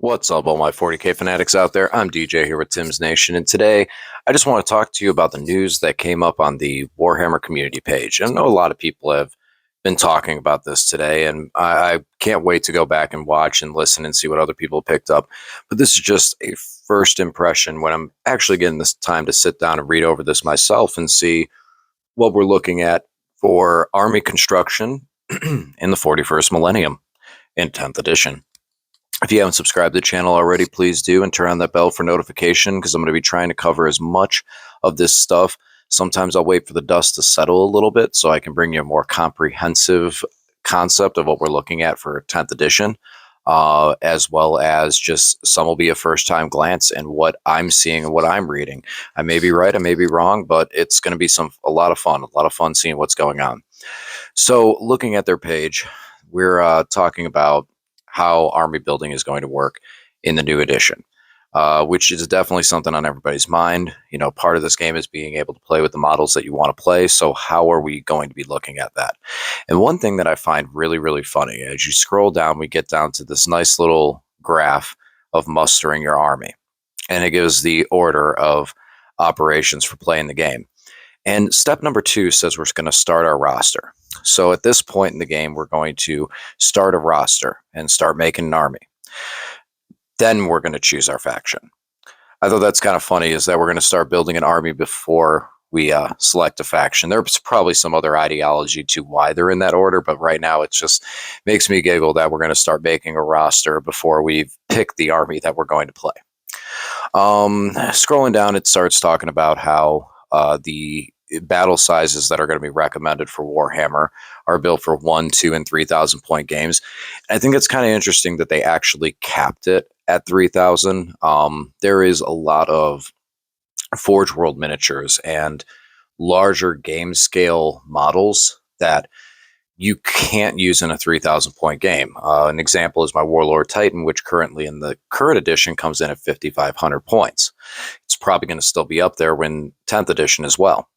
What's up, all my 40K fanatics out there? I'm DJ here with Tim's Nation, and today I just want to talk to you about the news that came up on the Warhammer community page. I know a lot of people have been talking about this today, and I can't wait to go back and watch and listen and see what other people picked up. But this is just a first impression when I'm actually getting this time to sit down and read over this myself and see what we're looking at for army construction in the 41st millennium in 10th edition. If you haven't subscribed to the channel already, please do and turn on that bell for notification because I'm going to be trying to cover as much of this stuff. Sometimes I'll wait for the dust to settle a little bit so I can bring you a more comprehensive concept of what we're looking at for 10th edition, as well as just some will be a first-time glance and what I'm seeing and what I'm reading. I may be right, I may be wrong, but it's going to be a lot of fun seeing what's going on. So looking at their page, we're talking about how army building is going to work in the new edition, which is definitely something on everybody's mind. You know, part of this game is being able to play with the models that you want to play. So how are we going to be looking at that? And one thing that I find really, really funny, as you scroll down, we get down to this nice little graph of mustering your army. And it gives the order of operations for playing the game. And step number 2 says we're going to start our roster. So at this point in the game, we're going to start a roster and start making an army. Then we're going to choose our faction. I thought that's kind of funny, is that we're going to start building an army before we select a faction. There's probably some other ideology to why they're in that order, but right now it just makes me giggle that we're going to start making a roster before we've picked the army that we're going to play. Scrolling down, it starts talking about how the battle sizes that are going to be recommended for Warhammer are built for 1, 2, and 3,000 point games. And I think it's kind of interesting that they actually capped it at 3,000. There is a lot of Forge World miniatures and larger game scale models that you can't use in a 3,000 point game. An example is my Warlord Titan, which currently in the current edition comes in at 5,500 points. It's probably going to still be up there when 10th edition as well.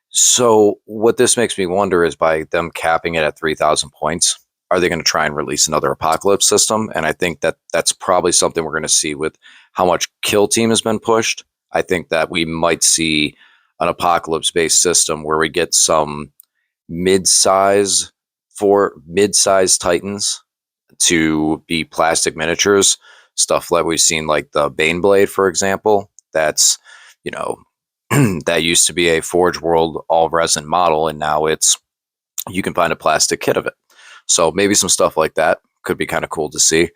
So what this makes me wonder is, by them capping it at 3,000 points, are they going to try and release another Apocalypse system? And I think that that's probably something we're going to see with how much Kill Team has been pushed. I think that we might see an Apocalypse-based system where we get some mid-size Titans to be plastic miniatures, stuff like we've seen, like the Baneblade, for example. That's, you know, that used to be a Forge World all resin model, and now you can find a plastic kit of it. So maybe some stuff like that could be kind of cool to see.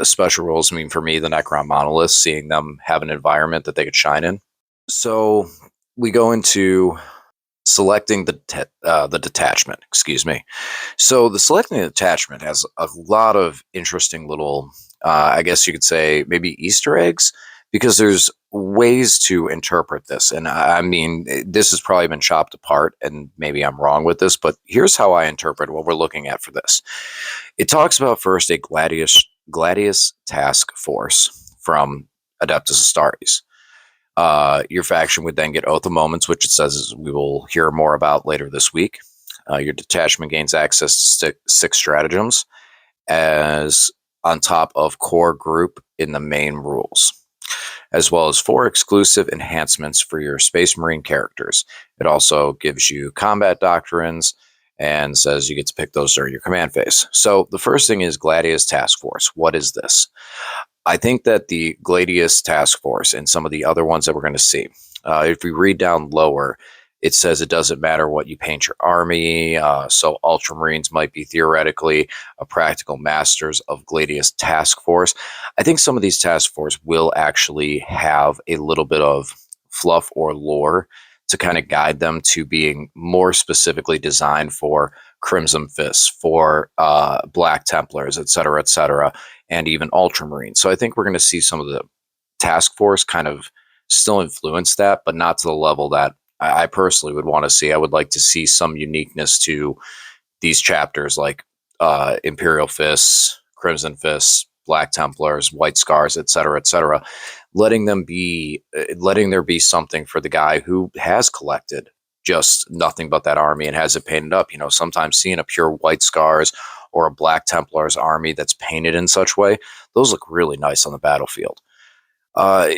Special rules, I mean, for me, the Necron monoliths, seeing them have an environment that they could shine in. So we go into selecting the detachment, excuse me. So the selecting the detachment has a lot of interesting little, I guess you could say, maybe Easter eggs, because there's ways to interpret this. And I mean, this has probably been chopped apart, and maybe I'm wrong with this, but here's how I interpret what we're looking at for this. It talks about first a Gladius task force from Adeptus Astartes. Your faction would then get Oath of Moments, which it says we will hear more about later this week. Your detachment gains access to 6 stratagems as on top of core group in the main rules, as well as 4 exclusive enhancements for your Space Marine characters. It also gives you combat doctrines and says you get to pick those during your command phase. So the first thing is Gladius Task Force. What is this? I think that the Gladius Task Force and some of the other ones that we're going to see, if we read down lower, it says it doesn't matter what you paint your army. So Ultramarines might be theoretically a practical masters of Gladius Task Force. I think some of these task force will actually have a little bit of fluff or lore to kind of guide them to being more specifically designed for Crimson Fists, for Black Templars, et cetera, and even Ultramarines. So I think we're going to see some of the task force kind of still influence that, but not to the level that I personally would want to see. I would like to see some uniqueness to these chapters, like Imperial Fists, Crimson Fists, Black Templars, White Scars, et cetera, letting there be something for the guy who has collected just nothing but that army and has it painted up. You know, sometimes seeing a pure White Scars or a Black Templar's army that's painted in such way, those look really nice on the battlefield. Uh,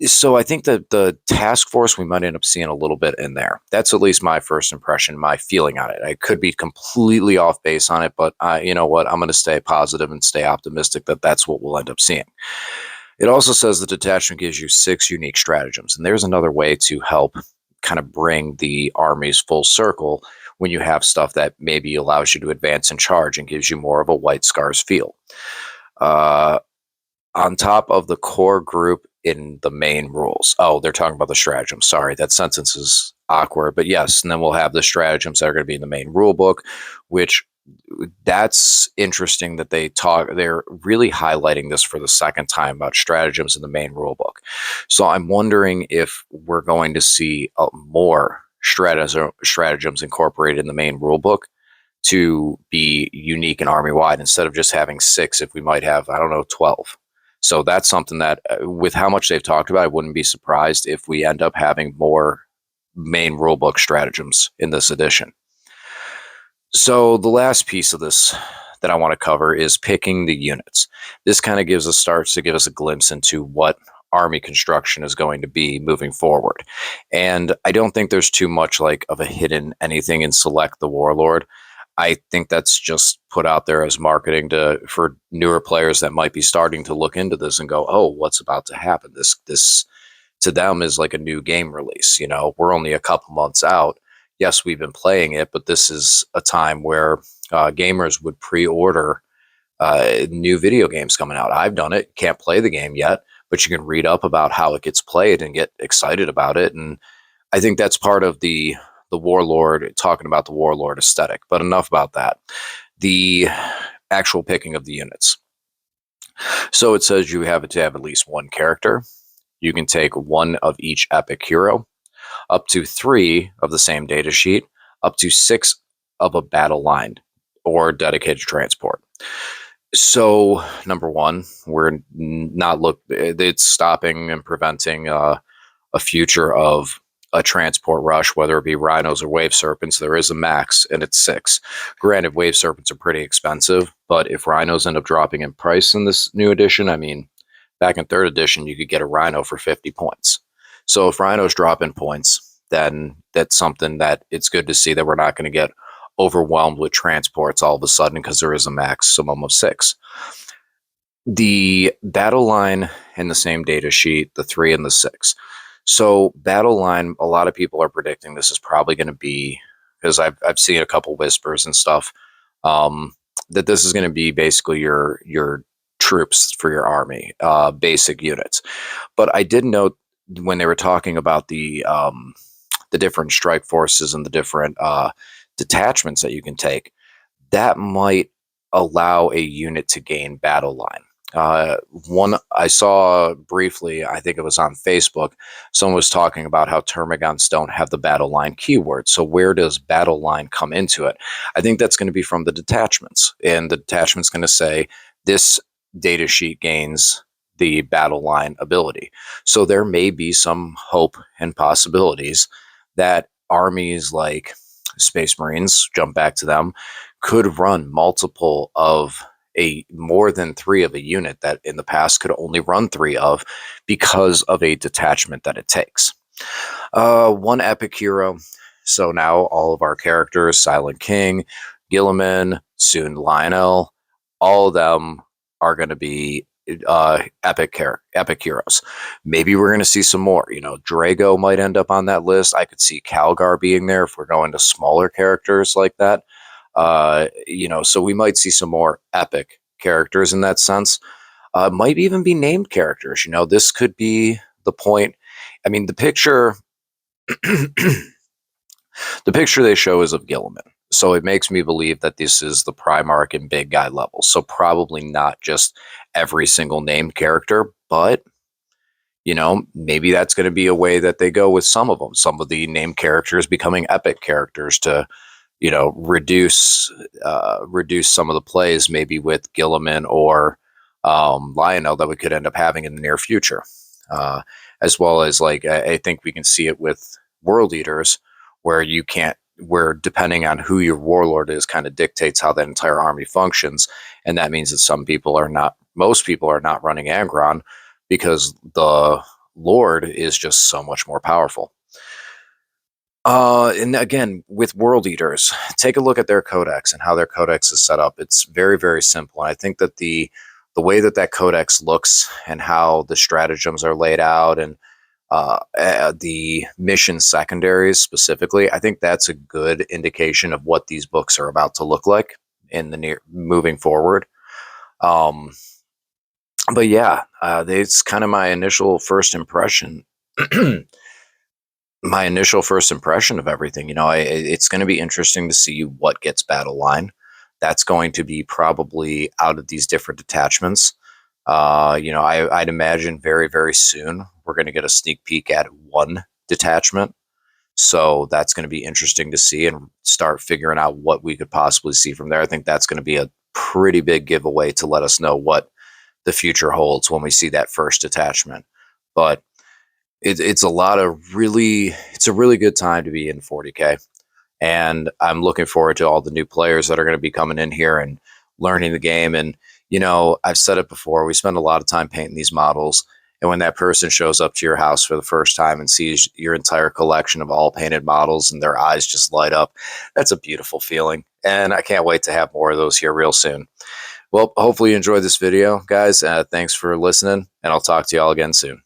so I think that the task force we might end up seeing a little bit in there. That's at least my first impression, my feeling on it. I could be completely off base on it, but you know what? I'm going to stay positive and stay optimistic that that's what we'll end up seeing. It also says the detachment gives you 6 unique stratagems, and there's another way to help kind of bring the armies full circle when you have stuff that maybe allows you to advance and charge and gives you more of a White Scars feel. Uh, on top of the core group in the main rules. Oh, they're talking about the stratagems. Sorry, that sentence is awkward, but yes. And then we'll have the stratagems that are going to be in the main rule book, which that's interesting that they're really highlighting this for the second time about stratagems in the main rule book. So I'm wondering if we're going to see more stratagems incorporated in the main rule book to be unique and army wide instead of just having 6. If we might have, I don't know, 12. So that's something that, with how much they've talked about, I wouldn't be surprised if we end up having more main rulebook stratagems in this edition. So the last piece of this that I want to cover is picking the units. This kind of starts to give us a glimpse into what army construction is going to be moving forward. And I don't think there's too much like of a hidden anything in Select the Warlord. I think that's just put out there as marketing for newer players that might be starting to look into this and go, "Oh, what's about to happen?" This to them is like a new game release. You know, we're only a couple months out. Yes, we've been playing it, but this is a time where gamers would pre-order new video games coming out. I've done it. Can't play the game yet, but you can read up about how it gets played and get excited about it. And I think that's part of the Warlord, talking about the Warlord aesthetic. But enough about that. The actual picking of the units. So it says you have to have at least one character. You can take one of each epic hero, up to 3 of the same data sheet, up to 6 of a battle line or dedicated transport. So number one, we're not it's stopping and preventing a future of a transport rush, whether it be rhinos or wave serpents. There is a max, and it's 6. Granted, wave serpents are pretty expensive, but if rhinos end up dropping in price in this new edition, I mean, back in 3rd edition, you could get a rhino for 50 points. So if rhinos drop in points, then that's something that it's good to see that we're not going to get overwhelmed with transports all of a sudden because there is a maximum of 6. The battle line in the same data sheet, the 3 and the 6. So battle line, a lot of people are predicting this is probably going to be, because I've seen a couple whispers and stuff, that this is going to be basically your troops for your army, basic units. But I did note when they were talking about the different strike forces and the different detachments that you can take, that might allow a unit to gain battle line. One I saw briefly, I think it was on Facebook, someone was talking about how termagants don't have the battle line keyword. So where does battle line come into it? I think that's going to be from the detachments. And the detachment's going to say this data sheet gains the battle line ability. So there may be some hope and possibilities that armies like Space Marines, jump back to them, could run multiple of more than 3 of a unit that in the past could only run 3 of because of a detachment that it takes. One epic hero. So now all of our characters, Silent King, Gilliman, soon Lionel, all of them are going to be epic heroes. Maybe we're going to see some more. You know, Drago might end up on that list. I could see Calgar being there if we're going to smaller characters like that. So we might see some more epic characters in that sense. Might even be named characters. You know, this could be the point. I mean, the picture, the picture they show is of Gilliman. So it makes me believe that this is the Primarch and big guy level. So probably not just every single named character, but you know, maybe that's going to be a way that they go with some of them. Some of the named characters becoming epic characters to, you know, reduce some of the plays maybe with Gilliman or Lionel that we could end up having in the near future. As well as, like, I think we can see it with World Eaters, where you can't where depending on who your warlord is kind of dictates how that entire army functions. And that means that most people are not running Angron because the Lord is just so much more powerful. And again, with World Eaters, take a look at their codex and how their codex is set up. It's very, very simple. And I think that the way that that codex looks and how the stratagems are laid out and the mission secondaries specifically, I think that's a good indication of what these books are about to look like in the near moving forward. Um, but yeah, it's kind of my initial first impression. My initial first impression of everything. It's going to be interesting to see what gets battle line. That's going to be probably out of these different detachments. I'd imagine very, very soon we're going to get a sneak peek at one detachment. So that's going to be interesting to see and start figuring out what we could possibly see from there. I think that's going to be a pretty big giveaway to let us know what the future holds when we see that first detachment. But it's a really good time to be in 40K. And I'm looking forward to all the new players that are going to be coming in here and learning the game. And, I've said it before, we spend a lot of time painting these models. And when that person shows up to your house for the first time and sees your entire collection of all painted models and their eyes just light up, that's a beautiful feeling. And I can't wait to have more of those here real soon. Well, hopefully you enjoyed this video, guys. Thanks for listening, and I'll talk to you all again soon.